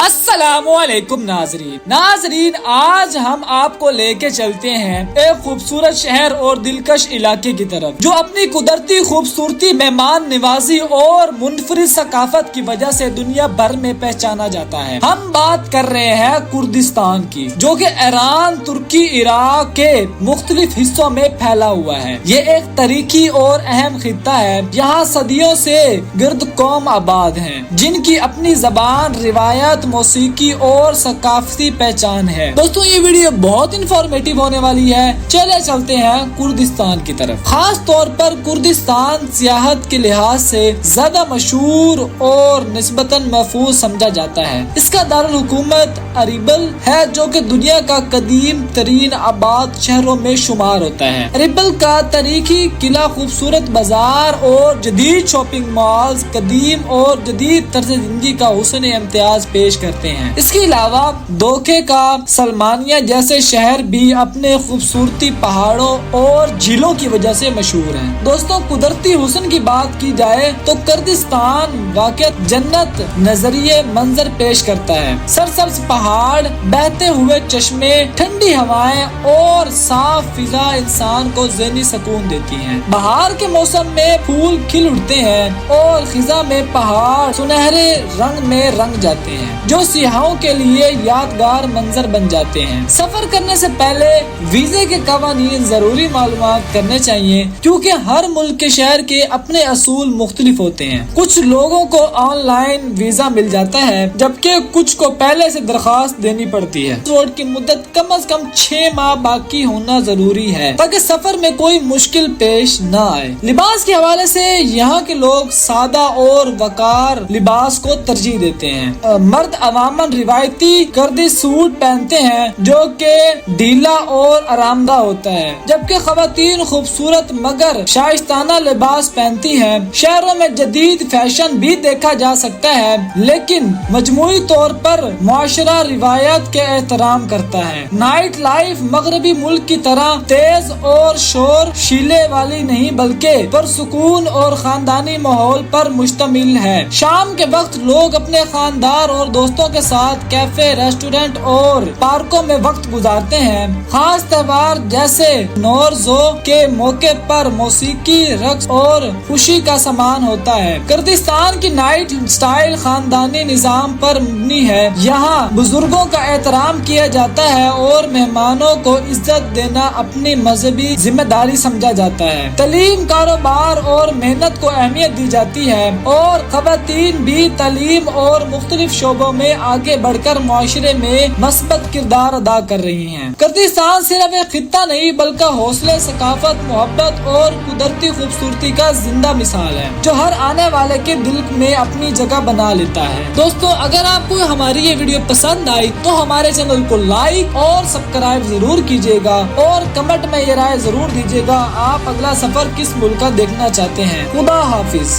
السلام علیکم ناظرین، آج ہم آپ کو لے کے چلتے ہیں ایک خوبصورت شہر اور دلکش علاقے کی طرف جو اپنی قدرتی خوبصورتی، مہمان نوازی اور منفرد ثقافت کی وجہ سے دنیا بھر میں پہچانا جاتا ہے۔ ہم بات کر رہے ہیں کردستان کی، جو کہ ایران، ترکی، عراق کے مختلف حصوں میں پھیلا ہوا ہے۔ یہ ایک تاریخی اور اہم خطہ ہے۔ یہاں صدیوں سے گرد قوم آباد ہیں جن کی اپنی زبان، روایت، موسیقی اور ثقافتی پہچان ہے۔ دوستوں، یہ ویڈیو بہت انفارمیٹیو ہونے والی ہے۔ چلتے ہیں کردستان کی طرف۔ خاص طور پر کردستان سیاحت کے لحاظ سے زیادہ مشہور اور نسبتاً محفوظ سمجھا جاتا ہے۔ اس کا دارالحکومت اریبل ہے، جو کہ دنیا کا قدیم ترین آباد شہروں میں شمار ہوتا ہے۔ اریبل کا تاریخی قلعہ، خوبصورت بازار اور جدید شاپنگ مالز قدیم اور جدید طرز زندگی کا حسن امتیاز پیش کرتے ہیں۔ اس کے علاوہ دوکے کا سلمانیہ جیسے شہر بھی اپنے خوبصورتی پہاڑوں اور جھیلوں کی وجہ سے مشہور ہیں۔ دوستوں، قدرتی حسن کی بات کی جائے تو کردستان واقع جنت نظریے منظر پیش کرتا ہے۔ سرسبز پہاڑ، بہتے ہوئے چشمے، ٹھنڈی ہوائیں اور صاف فضا انسان کو ذہنی سکون دیتی ہیں۔ بہار کے موسم میں پھول کھل اٹھتے ہیں اور خزاں میں پہاڑ سنہرے رنگ میں رنگ جاتے ہیں، جو سیاحوں کے لیے یادگار منظر بن جاتے ہیں۔ سفر کرنے سے پہلے ویزے کے قوانین ضروری معلومات کرنے چاہیے، کیونکہ ہر ملک کے شہر کے اپنے اصول مختلف ہوتے ہیں۔ کچھ لوگوں کو آن لائن ویزا مل جاتا ہے، جبکہ کچھ کو پہلے سے درخواست دینی پڑتی ہے۔ پاسپورٹ کی مدت کم از کم 6 ماہ باقی ہونا ضروری ہے تاکہ سفر میں کوئی مشکل پیش نہ آئے۔ لباس کے حوالے سے یہاں کے لوگ سادہ اور وقار لباس کو ترجیح دیتے ہیں۔ مرد عموماً روایتی کردی سوٹ پہنتے ہیں جو کہ ڈھیلا اور آرام دہ ہوتا ہے، جبکہ خواتین خوبصورت مگر شائستانہ لباس پہنتی ہیں۔ شہروں میں جدید فیشن بھی دیکھا جا سکتا ہے، لیکن مجموعی طور پر معاشرہ روایت کے احترام کرتا ہے۔ نائٹ لائف مغربی ملک کی طرح تیز اور شور شیلے والی نہیں، بلکہ پرسکون اور خاندانی ماحول پر مشتمل ہے۔ شام کے وقت لوگ اپنے خاندان اور دوستوں کے ساتھ کیفے، ریسٹورنٹ اور پارکوں میں وقت گزارتے ہیں۔ خاص تہوار جیسے نوروز کے موقع پر موسیقی، رقص اور خوشی کا سامان ہوتا ہے۔ کردستان کی نائٹ سٹائل خاندانی نظام پر مبنی ہے۔ یہاں بزرگوں کا احترام کیا جاتا ہے اور مہمانوں کو عزت دینا اپنی مذہبی ذمہ داری سمجھا جاتا ہے۔ تعلیم، کاروبار اور محنت کو اہمیت دی جاتی ہے اور خواتین بھی تعلیم اور مختلف شعبوں میں آگے بڑھ کر معاشرے میں مثبت کردار ادا کر رہی ہیں۔ کردستان صرف ایک خطہ نہیں، بلکہ حوصلے، ثقافت، محبت اور قدرتی خوبصورتی کا زندہ مثال ہے، جو ہر آنے والے کے دل میں اپنی جگہ بنا لیتا ہے۔ دوستوں، اگر آپ کو ہماری یہ ویڈیو پسند آئی تو ہمارے چینل کو لائک اور سبسکرائب ضرور کیجیے گا اور کمنٹ میں یہ رائے ضرور دیجیے گا آپ اگلا سفر کس ملک کا دیکھنا چاہتے ہیں۔ خدا حافظ۔